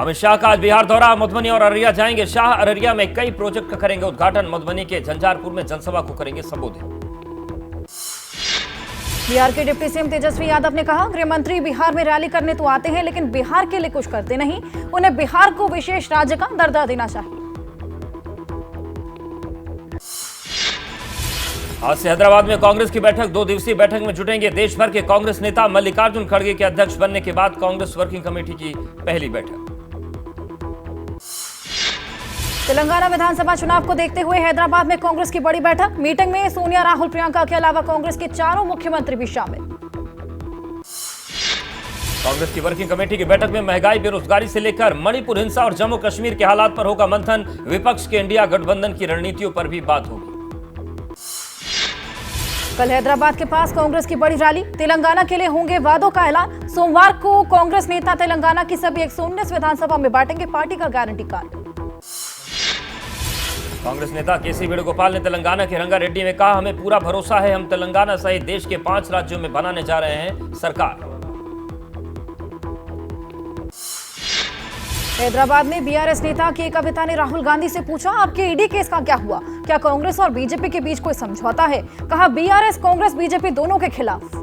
अमित शाह का आज बिहार दौरा, मधुबनी और अररिया जाएंगे शाह। अररिया में कई प्रोजेक्ट का करेंगे उद्घाटन, मधुबनी के झंझारपुर में जनसभा को करेंगे संबोधित। बिहार के डिप्टी सीएम तेजस्वी यादव ने कहा, गृह मंत्री बिहार में रैली करने तो आते हैं लेकिन बिहार के लिए कुछ करते नहीं, उन्हें बिहार को विशेष राज्य का दर्जा देना चाहिए। आज से हैदराबाद में कांग्रेस की बैठक, 2 दिवसीय बैठक में जुटेंगे देश भर के कांग्रेस नेता। मल्लिकार्जुन खड़गे के अध्यक्ष बनने के बाद कांग्रेस वर्किंग कमेटी की पहली बैठक। तेलंगाना विधानसभा चुनाव को देखते हुए हैदराबाद में कांग्रेस की बड़ी बैठक, मीटिंग में सोनिया, राहुल, प्रियंका के अलावा कांग्रेस के 4 मुख्यमंत्री भी शामिल। कांग्रेस की वर्किंग कमेटी की बैठक में महंगाई, बेरोजगारी से लेकर मणिपुर हिंसा और जम्मू कश्मीर के हालात पर होगा मंथन। विपक्ष के इंडिया गठबंधन की रणनीतियों पर भी बात होगी। कल हैदराबाद के पास कांग्रेस की बड़ी रैली, तेलंगाना के लिए होंगे वादों का ऐलान। सोमवार को कांग्रेस नेता तेलंगाना की सभी 119 विधानसभा में बांटेंगे पार्टी का गारंटी कार्ड। कांग्रेस नेता केसी वेणुगोपाल ने तेलंगाना के रंगारेड्डी में कहा, हमें पूरा भरोसा है, हम तेलंगाना सहित देश के 5 राज्यों में बनाने जा रहे हैं सरकार। हैदराबाद में बीआरएस नेता के कविता ने राहुल गांधी से पूछा, आपके ईडी केस का क्या हुआ? क्या कांग्रेस और बीजेपी के बीच कोई समझौता है? कहा, बीआरएस कांग्रेस बीजेपी दोनों के खिलाफ।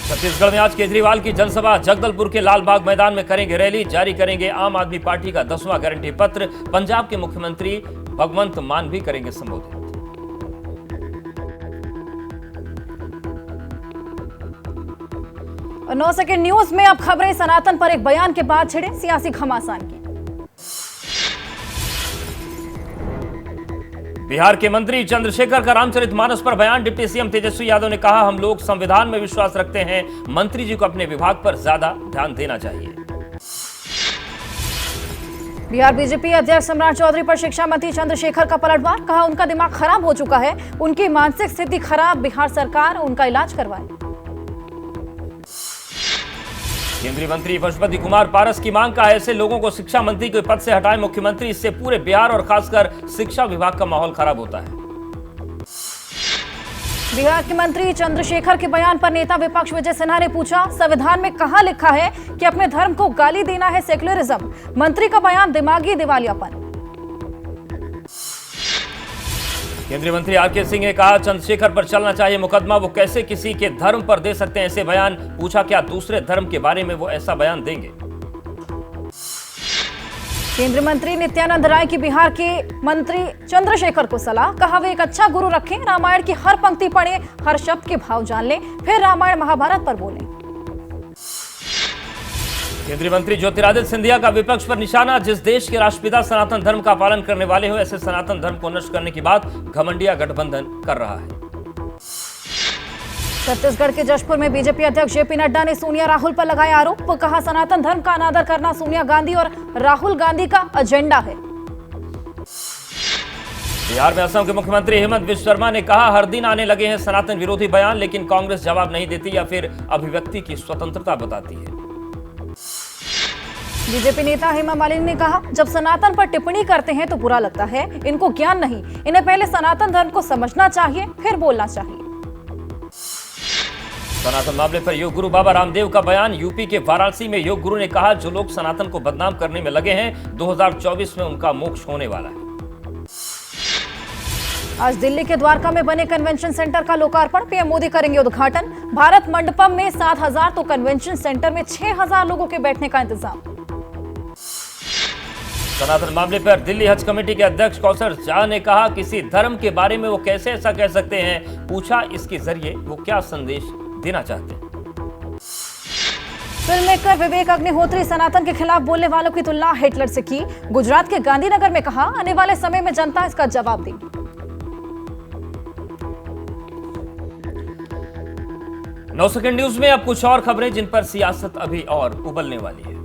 छत्तीसगढ़ में आज केजरीवाल की जनसभा, जगदलपुर के लालबाग मैदान में करेंगे रैली, जारी करेंगे आम आदमी पार्टी का 10वां गारंटी पत्र। पंजाब के मुख्यमंत्री भगवंत मान भी करेंगे संबोधित। और 9 सेकंड न्यूज में अब खबरें सनातन पर एक बयान के बाद छिड़े सियासी घमासान की। बिहार के मंत्री चंद्रशेखर का रामचरितमानस पर बयान, डिप्टी सीएम तेजस्वी यादव ने कहा, हम लोग संविधान में विश्वास रखते हैं, मंत्री जी को अपने विभाग पर ज्यादा ध्यान देना चाहिए। बिहार बीजेपी अध्यक्ष सम्राट चौधरी पर शिक्षा मंत्री चंद्रशेखर का पलटवार, कहा उनका दिमाग खराब हो चुका है, उनकी मानसिक स्थिति खराब, बिहार सरकार उनका इलाज करवाए। केंद्रीय मंत्री पशुपति कुमार पारस की मांग का है, ऐसे लोगों को शिक्षा मंत्री के पद से हटाए मुख्यमंत्री, इससे पूरे बिहार और खासकर शिक्षा विभाग का माहौल खराब होता है। बिहार के मंत्री चंद्रशेखर के बयान पर नेता विपक्ष विजय सिन्हा ने पूछा, संविधान में कहां लिखा है कि अपने धर्म को गाली देना है सेक्युलरिज्म? मंत्री का बयान दिमागी दिवालियापन। केंद्रीय मंत्री आरके सिंह ने कहा, चंद्रशेखर पर चलना चाहिए मुकदमा, वो कैसे किसी के धर्म पर दे सकते हैं ऐसे बयान? पूछा, क्या दूसरे धर्म के बारे में वो ऐसा बयान देंगे? केंद्रीय मंत्री नित्यानंद राय की बिहार के मंत्री चंद्रशेखर को सलाह, कहा वे एक अच्छा गुरु रखें, रामायण की हर पंक्ति पढ़ें, हर शब्द के भाव जान लें, फिर रामायण महाभारत पर बोलें। केंद्रीय मंत्री ज्योतिरादित्य सिंधिया का विपक्ष पर निशाना, जिस देश के राष्ट्रपिता सनातन धर्म का पालन करने वाले हो, ऐसे सनातन धर्म को नष्ट करने की बात घमंडिया गठबंधन कर रहा है। छत्तीसगढ़ के जशपुर में बीजेपी अध्यक्ष जेपी नड्डा ने सोनिया, राहुल पर लगाए आरोप, कहा सनातन धर्म का अनादर करना सोनिया गांधी और राहुल गांधी का एजेंडा है। बिहार में असम के मुख्यमंत्री हेमंत बिश्व शर्मा ने कहा, हर दिन आने लगे हैं सनातन विरोधी बयान, लेकिन कांग्रेस जवाब नहीं देती या फिर अभिव्यक्ति की स्वतंत्रता बताती है। बीजेपी नेता हेमा मालिनी ने कहा, जब सनातन पर टिप्पणी करते हैं तो बुरा लगता है, इनको ज्ञान नहीं, इन्हें पहले सनातन धर्म को समझना चाहिए, फिर बोलना चाहिए। सनातन मामले पर योग गुरु बाबा रामदेव का बयान, यूपी के वाराणसी में योग गुरु ने कहा, जो लोग सनातन को बदनाम करने में लगे हैं, 2024 में उनका मोक्ष होने वाला है। आज दिल्ली के द्वारका में बने कन्वेंशन सेंटर का लोकार्पण, पीएम मोदी करेंगे उद्घाटन। भारत मंडपम में 7,000 तो कन्वेंशन सेंटर में 6,000 लोगों के बैठने का इंतजाम। सनातन मामले पर दिल्ली हज कमेटी के अध्यक्ष कौसर शाह ने कहा, किसी धर्म के बारे में वो कैसे ऐसा कह सकते हैं? पूछा, इसके जरिए वो क्या संदेश देना चाहते हैं? फिल्म मेकर विवेक अग्निहोत्री सनातन के खिलाफ बोलने वालों की तुलना हिटलर से की। गुजरात के गांधीनगर में कहा, आने वाले समय में जनता इसका जवाब देगी। 9 सेकंड न्यूज में अब कुछ और खबरें जिन पर सियासत अभी और उबलने वाली है।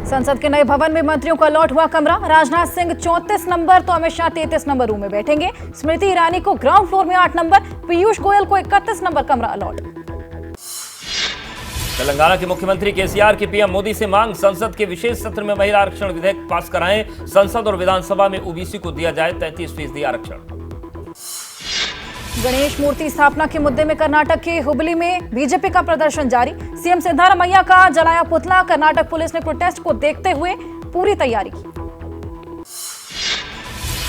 संसद के नए भवन में मंत्रियों का अलॉट हुआ कमरा, राजनाथ सिंह 34 नंबर तो अमित शाह 33 नंबर रूम में बैठेंगे। स्मृति ईरानी को ग्राउंड फ्लोर में 8 नंबर, पीयूष गोयल को 31 नंबर कमरा अलॉट। तेलंगाना के मुख्यमंत्री केसीआर की पीएम मोदी से मांग, संसद के विशेष सत्र में महिला आरक्षण विधेयक पास कराएं, संसद और विधानसभा में ओबीसी को दिया जाए 33% आरक्षण। गणेश मूर्ति स्थापना के मुद्दे में कर्नाटक के हुबली में बीजेपी का प्रदर्शन जारी। सीएम सिद्धारमैया का जलाया पुतला। कर्नाटक पुलिस ने प्रोटेस्ट को देखते हुए पूरी तैयारी की।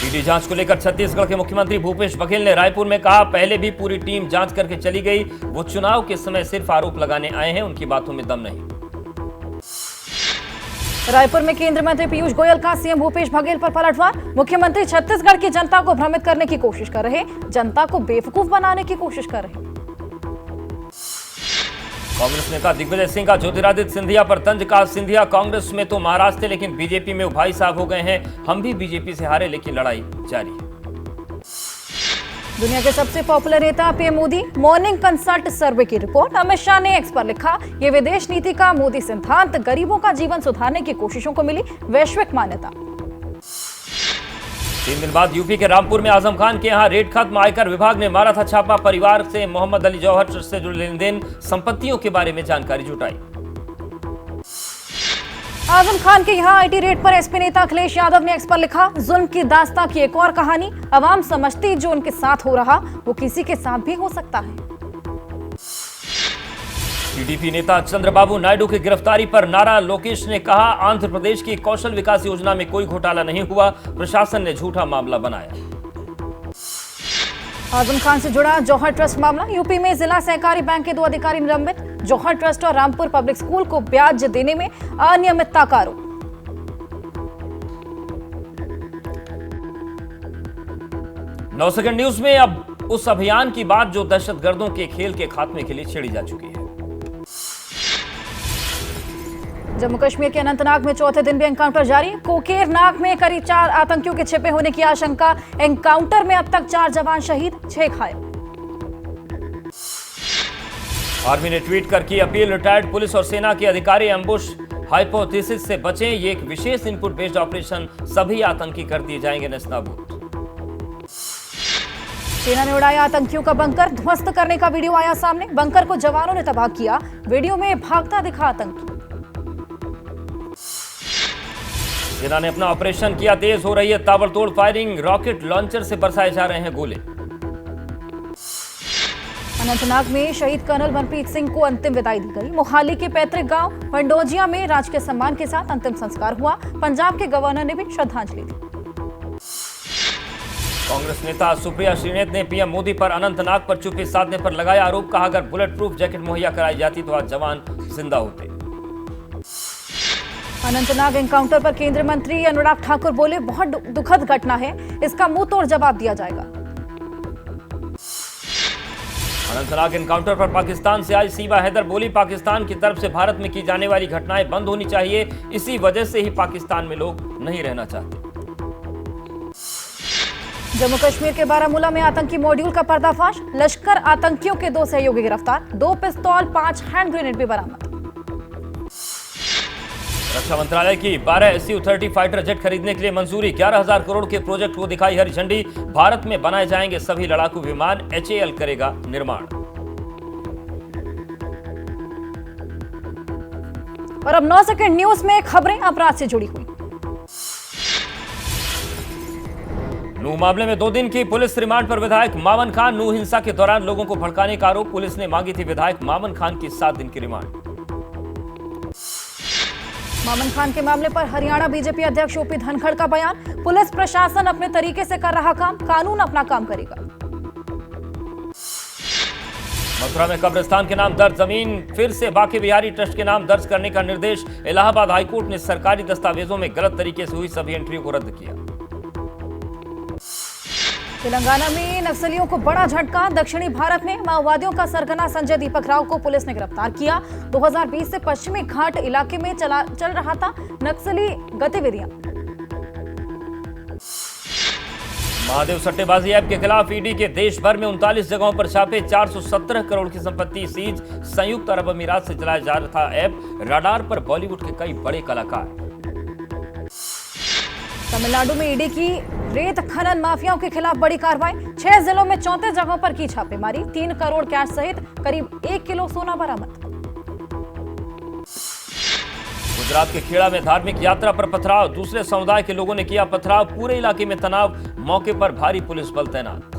ईडी जांच को लेकर छत्तीसगढ़ के मुख्यमंत्री भूपेश बघेल ने रायपुर में कहा, पहले भी पूरी टीम जांच करके चली गई। वो चुनाव के समय सिर्फ आरोप लगाने आए हैं, उनकी बातों में दम नहीं। रायपुर में केंद्रीय मंत्री पीयूष गोयल का सीएम भूपेश बघेल पर पलटवार। मुख्यमंत्री छत्तीसगढ़ की जनता को भ्रमित करने की कोशिश कर रहे, जनता को बेवकूफ बनाने की कोशिश कर रहे। कांग्रेस नेता दिग्विजय सिंह का ज्योतिरादित्य सिंधिया पर तंज। कहा, सिंधिया कांग्रेस में तो महाराज थे, लेकिन बीजेपी में वो भाई साहब हो गए हैं। हम भी बीजेपी से हारे, लेकिन लड़ाई जारी है। दुनिया के सबसे पॉपुलर नेता पीएम मोदी, मॉर्निंग कंसल्ट सर्वे की रिपोर्ट। अमित शाह ने एक्स पर लिखा, ये विदेश नीति का मोदी सिद्धांत, गरीबों का जीवन सुधारने की कोशिशों को मिली वैश्विक मान्यता। 3 दिन बाद यूपी के रामपुर में आजम खान के यहां रेड खत्म। आयकर विभाग ने मारा था छापा। परिवार से मोहम्मद अली जौहर से जुड़े लेन देन, संपत्तियों के बारे में जानकारी जुटाई। आजम खान के यहाँ आईटी रेड पर एसपी नेता अखिलेश यादव ने एक्स पर लिखा, जुल्म की दास्तां की एक और कहानी। अवाम समझती जो उनके साथ हो रहा वो किसी के साथ भी हो सकता है। टीडीपी नेता चंद्रबाबू नायडू की गिरफ्तारी पर नारा। लोकेश ने कहा, आंध्र प्रदेश की कौशल विकास योजना में कोई घोटाला नहीं हुआ, प्रशासन ने झूठा मामला बनाया। आजम खान से जुड़ा जौहर ट्रस्ट मामला। यूपी में जिला सहकारी बैंक के 2 अधिकारी निलंबित। जौहर ट्रस्ट और रामपुर पब्लिक स्कूल को ब्याज देने में अनियमितता का आरोप। नौ सेकंड न्यूज में अब उस अभियान की बात जो दहशतगर्दों के खेल के खात्मे के लिए छेड़ी जा चुकी है। जम्मू कश्मीर के अनंतनाग में चौथे दिन भी एनकाउंटर जारी। कोकेरनाग में करीब 4 आतंकियों के छिपे होने की आशंका। एनकाउंटर में अब तक 4 जवान शहीद, 6 घायल। आर्मी ने ट्वीट कर की अपील, रिटायर्ड पुलिस और सेना के अधिकारी एम्बुश हाइपोथेसिस से बचें। ये एक विशेष इनपुट बेस्ड ऑपरेशन, सभी आतंकी कर दिए जाएंगे नेस्तनाबूद। सेना ने उड़ाया आतंकियों का बंकर, ध्वस्त करने का वीडियो आया सामने। बंकर को जवानों ने तबाह किया। वीडियो में भागता दिखा आतंकी। सेना ने अपना ऑपरेशन किया तेज, हो रही है ताबड़तोड़ फायरिंग। रॉकेट लॉन्चर से बरसाए जा रहे हैं गोले। अनंतनाग में शहीद कर्नल मनप्रीत सिंह को अंतिम विदाई दी गई। मोहाली के पैतृक गांव पंडोजिया में राजकीय सम्मान के साथ अंतिम संस्कार हुआ। पंजाब के गवर्नर ने भी श्रद्धांजलि दी। कांग्रेस नेता सुप्रिया श्रीनेत ने पीएम मोदी पर अनंतनाग पर चुप्पी साधने पर लगाया आरोप। कहा, अगर बुलेट प्रूफ जैकेट मुहैया कराई जाती तो आज जवान जिंदा होते। अनंतनाग एनकाउंटर पर केंद्रीय मंत्री अनुराग ठाकुर बोले, बहुत दुखद घटना है, इसका मुंह तोड़ जवाब दिया जाएगा। अनंतनाग एनकाउंटर पर पाकिस्तान से आई सीबा हैदर बोली, पाकिस्तान की तरफ से भारत में की जाने वाली घटनाएं बंद होनी चाहिए। इसी वजह से ही पाकिस्तान में लोग नहीं रहना चाहते। जम्मू कश्मीर के बारामूला में आतंकी मॉड्यूल का पर्दाफाश। लश्कर आतंकियों के 2 सहयोगी गिरफ्तार। 2 पिस्तौल, 5 हैंड ग्रेनेड भी बरामद। रक्षा मंत्रालय की 12 Su-30 फाइटर जेट खरीदने के लिए मंजूरी। 11,000 करोड़ के प्रोजेक्ट को दिखाई हरी झंडी। भारत में बनाए जाएंगे सभी लड़ाकू विमान, HAL करेगा निर्माण। और अब 9 सेकंड न्यूज में खबरें अपराध से जुड़ी हुई। नूह मामले में 2 दिन की पुलिस रिमांड पर विधायक मामन खान। नूह हिंसा के दौरान लोगों को भड़काने का आरोप। पुलिस ने मांगी थी विधायक मामन खान की 7 दिन की रिमांड। मामन खान के मामले पर हरियाणा बीजेपी अध्यक्ष ओपी धनखड़ का बयान। पुलिस प्रशासन अपने तरीके से कर रहा काम, कानून अपना काम करेगा। मथुरा में कब्रिस्तान के नाम दर्ज जमीन फिर से बांके बिहारी ट्रस्ट के नाम दर्ज करने का निर्देश। इलाहाबाद हाईकोर्ट ने सरकारी दस्तावेजों में गलत तरीके से हुई सभी एंट्रियों को रद्द किया। तेलंगाना में नक्सलियों को बड़ा झटका। दक्षिणी भारत में माओवादियों का सरगना संजय दीपक राव को पुलिस ने गिरफ्तार किया। 2020 से पश्चिमी घाट इलाके में चल रहा था नक्सली गतिविधियां। महादेव सट्टेबाजी ऐप के खिलाफ ईडी के देश भर में 39 जगहों पर छापे। 417 करोड़ की संपत्ति सीज। संयुक्त अरब अमीरात से चलाया जा रहा था ऐप। रडार पर बॉलीवुड के कई बड़े कलाकार। तमिलनाडु में ईडी की रेत खनन माफियाओं के खिलाफ बड़ी कार्रवाई। 6 जिलों में 34 जगहों पर की छापेमारी। 3 करोड़ कैश सहित करीब 1 किलो सोना बरामद। गुजरात के खेड़ा में धार्मिक यात्रा पर पथराव। दूसरे समुदाय के लोगों ने किया पथराव। पूरे इलाके में तनाव। मौके पर भारी पुलिस बल तैनात।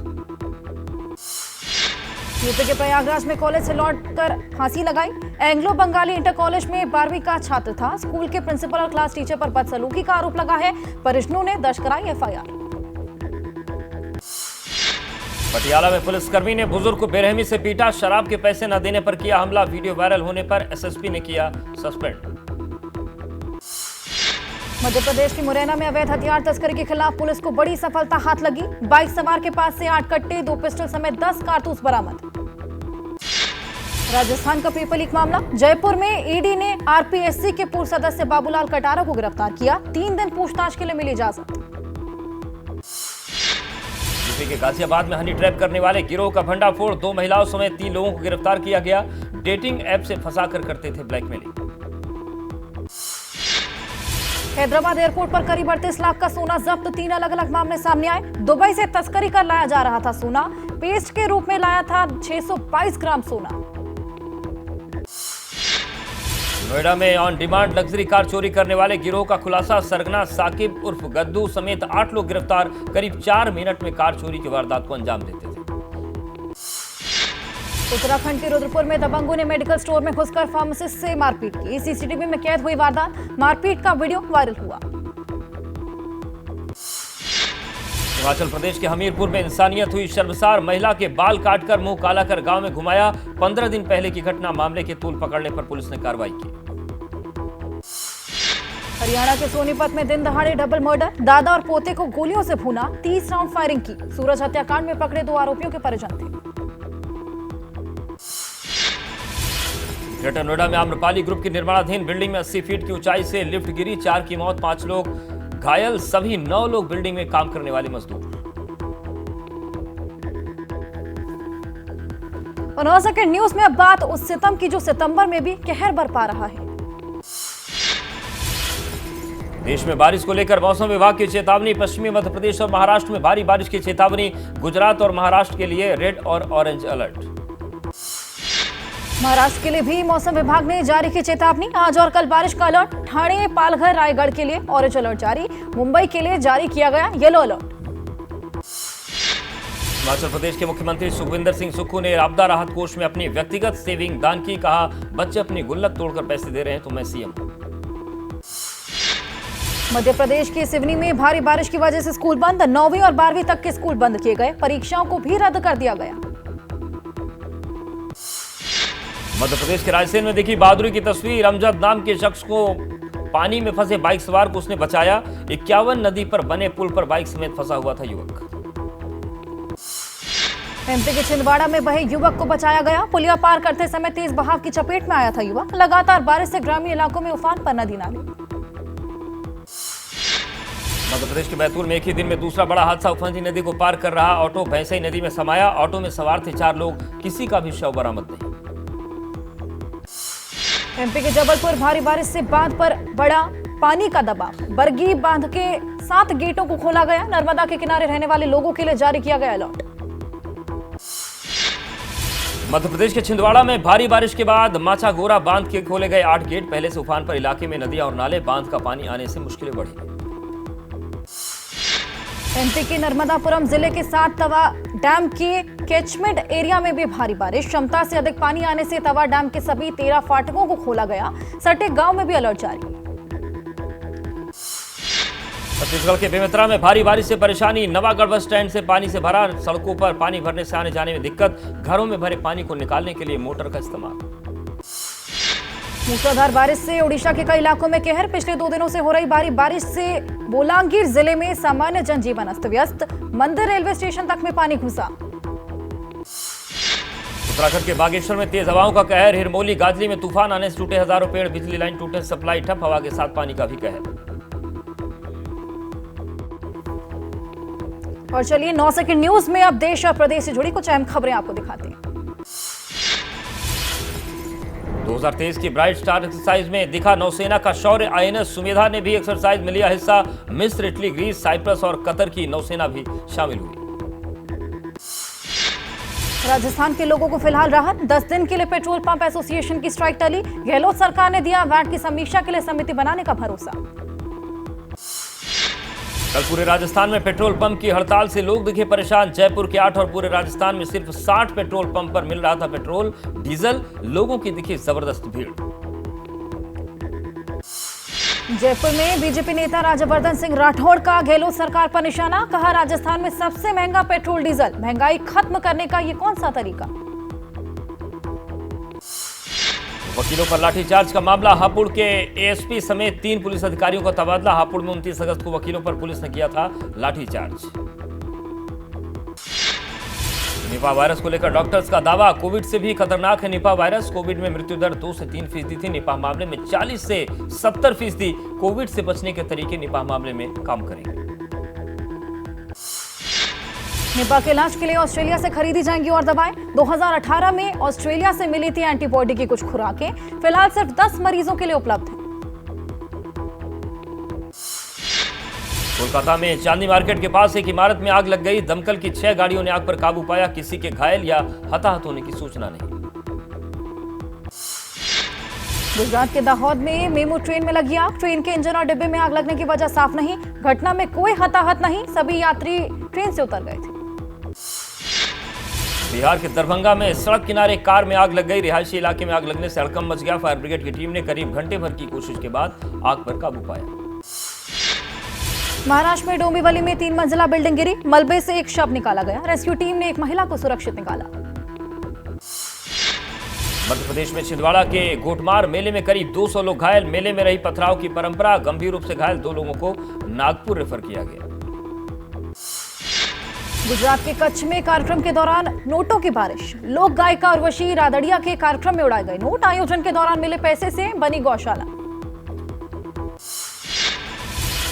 यूपी के प्रयागराज में कॉलेज से लौटकर फांसी लगाई। एंग्लो बंगाली इंटर कॉलेज में 12वीं का छात्र था। स्कूल के प्रिंसिपल और क्लास टीचर पर बदसलूकी का आरोप लगा है। परिजनों ने दर्ज कराई एफआईआर। पटियाला में पुलिसकर्मी ने बुजुर्ग को बेरहमी से पीटा। शराब के पैसे न देने पर किया हमला। वीडियो वायरल होने पर एसएसपी ने किया सस्पेंड। मध्य प्रदेश की मुरैना में अवैध हथियार तस्करी के खिलाफ पुलिस को बड़ी सफलता हाथ लगी। बाइक सवार के पास से 8 कट्टे, 2 पिस्टल समेत 10 कारतूस बरामद। राजस्थान का पेपर लीक मामला। जयपुर में ईडी ने आरपीएससी के पूर्व सदस्य बाबूलाल कटारा को गिरफ्तार किया। 3 दिन पूछताछ के लिए मिली इजाजत। यूपी के गाजियाबाद में हनी ट्रैप करने वाले गिरोह का भंडाफोड़। 2 महिलाओं समेत 3 लोगों को गिरफ्तार किया गया। डेटिंग ऐप से फंसाकर करते थे ब्लैकमेलिंग। हैदराबाद एयरपोर्ट पर करीब 38 लाख का सोना जब्त। 3 अलग अलग मामले सामने आए। दुबई से तस्करी कर लाया जा रहा था सोना। पेस्ट के रूप में लाया था 622 ग्राम सोना। नोएडा में ऑन डिमांड लग्जरी कार चोरी करने वाले गिरोह का खुलासा। सरगना साकिब उर्फ गद्दू समेत 8 लोग गिरफ्तार। करीब 4 मिनट में कार चोरी की वारदात को अंजाम देते थे। उत्तराखंड के रुद्रपुर में दबंगों ने मेडिकल स्टोर में घुसकर फार्मासिस्ट से मारपीट की। सीसीटीवी में कैद हुई वारदात। मारपीट का वीडियो वायरल हुआ। हिमाचल प्रदेश के हमीरपुर में इंसानियत हुई शर्मसार। महिला के बाल काटकर मुंह काला कर गांव में घुमाया। 15 दिन पहले की घटना। मामले के तूल पकड़ने पर पुलिस ने कार्रवाई की। हरियाणा के सोनीपत में दिन दहाड़े डबल मर्डर। दादा और पोते को गोलियों से भूना। 30 राउंड फायरिंग की। सूरज हत्याकांड में पकड़े 2 आरोपियों के परिजन थे। ग्रेटर नोएडा में आम्रपाली ग्रुप की निर्माणाधीन बिल्डिंग में 80 फीट की ऊंचाई से लिफ्ट गिरी। 4 की मौत, 5 लोग घायल। सभी 9 लोग बिल्डिंग में काम करने वाले मजदूर। और 9 सेकंड न्यूज में अब बात उस सितम की जो सितंबर में भी कहर बरपा रहा है। देश में बारिश को लेकर मौसम विभाग की चेतावनी। पश्चिमी मध्य प्रदेश और महाराष्ट्र में भारी बारिश की चेतावनी। गुजरात और महाराष्ट्र के लिए रेड और ऑरेंज अलर्ट। महाराष्ट्र के लिए भी मौसम विभाग ने जारी की चेतावनी। आज और कल बारिश का अलर्ट। ठाणे, पालघर, रायगढ़ के लिए ऑरेंज अलर्ट जारी। मुंबई के लिए जारी किया गया येलो अलर्ट। हिमाचल प्रदेश के मुख्यमंत्री सुखविंदर सिंह सुक्खू ने आपदा राहत कोष में अपनी व्यक्तिगत सेविंग दान की। कहा, बच्चे अपनी गुल्लक तोड़कर पैसे दे रहे हैं तो मैं सीएम हूं। मध्य प्रदेश के सिवनी में भारी बारिश की वजह से स्कूल बंद। 9वीं और 12वीं तक के स्कूल बंद किए गए। परीक्षाओं को भी रद्द कर दिया गया। मध्य प्रदेश के रायसेन में देखी बहादुरी की तस्वीर। अमजद नाम के शख्स को पानी में फंसे बाइक सवार को उसने बचाया। 51 नदी पर बने पुल पर बाइक समेत फंसा हुआ था युवक। एमपी के छिंदवाड़ा में बहे युवक को बचाया गया। पुलिया पार करते समय तेज बहाव की चपेट में आया था युवक। लगातार बारिश से ग्रामीण इलाकों में उफान पर नदी नाले। मध्य प्रदेश के बैतूल में एक ही दिन में दूसरा बड़ा हादसा। उफनजी नदी को पार कर रहा ऑटो भैंसई नदी में समाया। ऑटो में सवार थे 4 लोग। किसी का भी शव बरामद नहीं। एमपी के जबलपुर भारी बारिश से बांध पर बड़ा पानी का दबाव। बरगी बांध के 7 गेटों को खोला गया। नर्मदा के किनारे रहने वाले लोगों के लिए जारी किया गया अलर्ट। मध्य प्रदेश के छिंदवाड़ा में भारी बारिश के बाद माछागोरा बांध के खोले गए 8 गेट। पहले से उफान पर इलाके में नदियां और नाले। बांध का पानी आने से मुश्किलें बढ़ी। एमपी के नर्मदापुरम जिले के 7 तवा डैम के कैचमेंट एरिया में भी भारी बारिश। क्षमता से अधिक पानी आने से तवा डैम के सभी 13 फाटकों को खोला गया। सटे गांव में भी अलर्ट जारी। छत्तीसगढ़ के बेमेतरा में भारी बारिश से परेशानी। नवागढ़ बस स्टैंड से पानी से भरा। सड़कों पर पानी भरने से आने जाने में दिक्कत। घरों में भरे पानी को निकालने के लिए मोटर का इस्तेमाल। मूसलाधार बारिश से ओडिशा के कई इलाकों में कहर। पिछले 2 दिनों से हो रही भारी बारिश से बोलांगीर जिले में सामान्य जनजीवन अस्त व्यस्त। मंदिर रेलवे स्टेशन तक में पानी घुसा। उत्तराखंड के बागेश्वर में तेज हवाओं का कहर। हिरमौली गाजली में तूफान आने से टूटे हजारों पेड़। बिजली लाइन टूटे, सप्लाई ठप। हवा के साथ पानी का भी कहर। और चलिए 9 सेकंड न्यूज में अब देश और प्रदेश से जुड़ी कुछ अहम खबरें आपको दिखाते हैं। 2023 की ब्राइट स्टार एक्सरसाइज में दिखा नौसेना का शौर्य। आईएनएस सुमेधा ने भी एक्सरसाइज में लिया हिस्सा। मिस्र, इटली, ग्रीस, साइप्रस और कतर की नौसेना भी शामिल हुई। राजस्थान के लोगों को फिलहाल राहत। 10 दिन के लिए पेट्रोल पंप एसोसिएशन की स्ट्राइक टली। गहलोत सरकार ने दिया वैट की समीक्षा के लिए समिति बनाने का भरोसा। कल पूरे राजस्थान में पेट्रोल पंप की हड़ताल से लोग दिखे परेशान। जयपुर के 8 और पूरे राजस्थान में सिर्फ 60 पेट्रोल पंप पर मिल रहा था पेट्रोल डीजल। लोगों की दिखी जबरदस्त भीड़। जयपुर में बीजेपी नेता राज्यवर्धन सिंह राठौड़ का गहलोत सरकार पर निशाना। कहा, राजस्थान में सबसे महंगा पेट्रोल डीजल, महंगाई खत्म करने का ये कौन सा तरीका। वकीलों पर लाठीचार्ज का मामला। हापुड़ के एएसपी समेत 3 पुलिस अधिकारियों का तबादला। हापुड़ में 29 अगस्त को वकीलों पर पुलिस ने किया था लाठीचार्ज। निपा वायरस को लेकर डॉक्टर्स का दावा, कोविड से भी खतरनाक है निपा वायरस। कोविड में मृत्यु दर 2 से 3% थी। निपा मामले में 40 से 70%। कोविड से बचने के तरीके निपा मामले में काम करेंगे। निपा के इलाज के लिए ऑस्ट्रेलिया से खरीदी जाएंगी और दवाएं। 2018 में ऑस्ट्रेलिया से मिली थी एंटीबॉडी की कुछ खुराकें। फिलहाल सिर्फ 10 मरीजों के लिए उपलब्ध हैं। कोलकाता में चांदनी मार्केट के पास एक इमारत में आग लग गई। दमकल की 6 गाड़ियों ने आग पर काबू पाया। किसी के घायल या हताहत होने की सूचना नहीं। गुजरात के दाहोद में मेमू ट्रेन में लगी आग। ट्रेन के इंजन और डिब्बे में आग लगने की वजह साफ नहीं। घटना में कोई हताहत नहीं। सभी यात्री ट्रेन से उतर गए थे। बिहार के दरभंगा में सड़क किनारे कार में आग लग गई। रिहायशी इलाके में आग लगने से हड़कंप मच गया। फायर ब्रिगेड की टीम ने करीब घंटे भर की कोशिश के बाद आग पर काबू पाया। महाराष्ट्र में डोंबिवली में 3 मंजिला बिल्डिंग गिरी। मलबे से एक शव निकाला गया। रेस्क्यू टीम ने एक महिला को सुरक्षित निकाला। मध्य प्रदेश में छिंदवाड़ा के गोटमार मेले में करीब 200 लोग घायल। मेले में रही पथराव की परंपरा। गंभीर रूप से घायल 2 लोगों को नागपुर रेफर किया गया। गुजरात के कच्छ में कार्यक्रम के दौरान नोटों की बारिश। लोक गायिका उर्वशी रादड़िया के कार्यक्रम में उड़ाए गए नोट। आयोजन के दौरान मिले पैसे से बनी गौशाला।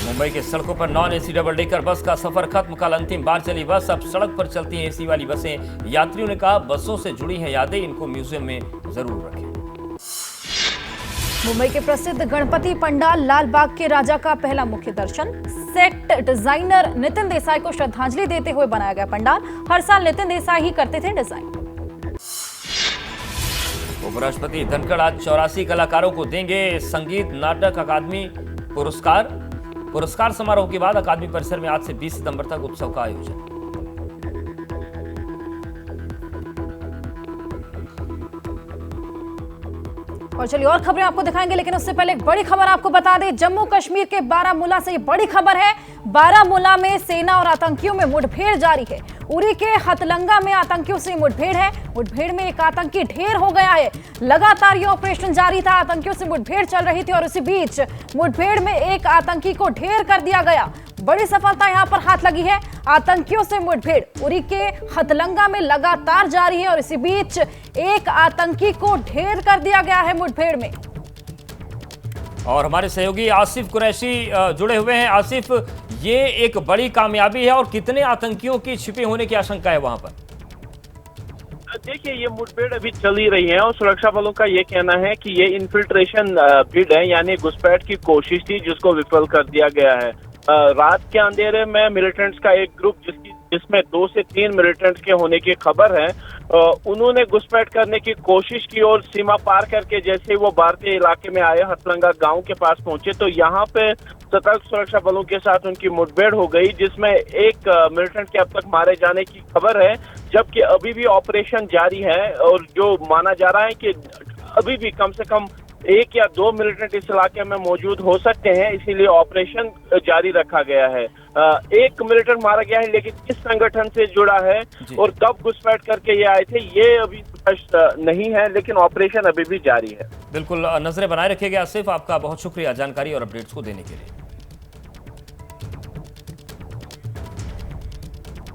मुंबई के सड़कों पर non AC double decker bus का सफर खत्म। कल अंतिम बार चली बस। अब सड़क पर चलती हैं एसी वाली बसें। यात्रियों ने कहा, बसों से जुड़ी हैं यादें, इनको म्यूजियम में जरूर रखें। मुंबई के प्रसिद्ध गणपति पंडाल लालबाग के राजा का पहला मुख्य दर्शन। सेट डिजाइनर नितिन देसाई को श्रद्धांजलि देते हुए बनाया गया पंडाल। हर साल नितिन देसाई ही करते थे डिजाइन। उपराष्ट्रपति धनखड़ आज 84 कलाकारों को देंगे संगीत नाटक अकादमी पुरस्कार। पुरस्कार समारोह के बाद अकादमी परिसर में आज से 20 सितंबर तक उत्सव का आयोजन। और चलिए और खबरें आपको दिखाएंगे, लेकिन उससे पहले एक बड़ी खबर आपको बता दें। जम्मू कश्मीर के बारामूला से ये बड़ी खबर है। बारामूला में सेना और आतंकियों में मुठभेड़ जारी है। उरी के हथलंगा में आतंकियों से मुठभेड़ है। मुठभेड़ में एक आतंकी ढेर हो गया है। लगातार ये ऑपरेशन जारी था। आतंकियों से मुठभेड़ चल रही थी और उसी बीच मुठभेड़ में एक आतंकी को ढेर कर दिया गया। बड़ी सफलता यहां पर हाथ लगी है। आतंकियों से मुठभेड़ उरी के हथलंगा में लगातार जारी है और इसी बीच एक आतंकी को ढेर कर दिया गया है मुठभेड़ में। और हमारे सहयोगी आसिफ कुरैशी जुड़े हुए हैं। आसिफ, ये एक बड़ी कामयाबी है और कितने आतंकियों की छिपे होने की आशंका है वहां पर? देखिए, ये मुठभेड़ अभी चल ही रही है और सुरक्षा बलों का ये कहना है कि ये इन्फिल्ट्रेशन बिड है, यानी घुसपैठ की कोशिश थी जिसको विफल कर दिया गया है। रात के अंधेरे में मिलिटेंट्स का एक ग्रुप जिसमें 2 से 3 मिलिटेंट्स के होने की खबर है, उन्होंने घुसपैठ करने की कोशिश की और सीमा पार करके जैसे वो भारतीय इलाके में आए, हथलंगा गांव के पास पहुंचे तो यहाँ पे सतर्क सुरक्षा बलों के साथ उनकी मुठभेड़ हो गई, जिसमें एक मिलिटेंट के अब तक मारे जाने की खबर है, जबकि अभी भी ऑपरेशन जारी है और जो माना जा रहा है कि अभी भी कम से कम 1 या 2 मिलिटेंट इस इलाके में मौजूद हो सकते हैं, इसीलिए ऑपरेशन जारी रखा गया है। एक मिलिटेंट मारा गया है, लेकिन किस संगठन से जुड़ा है और कब घुसपैठ करके ये आए थे ये अभी स्पष्ट नहीं है, लेकिन ऑपरेशन अभी भी जारी है। बिल्कुल, नजरें बनाए रखिएगा आसिफ। आपका बहुत शुक्रिया जानकारी और अपडेट्स को देने के लिए।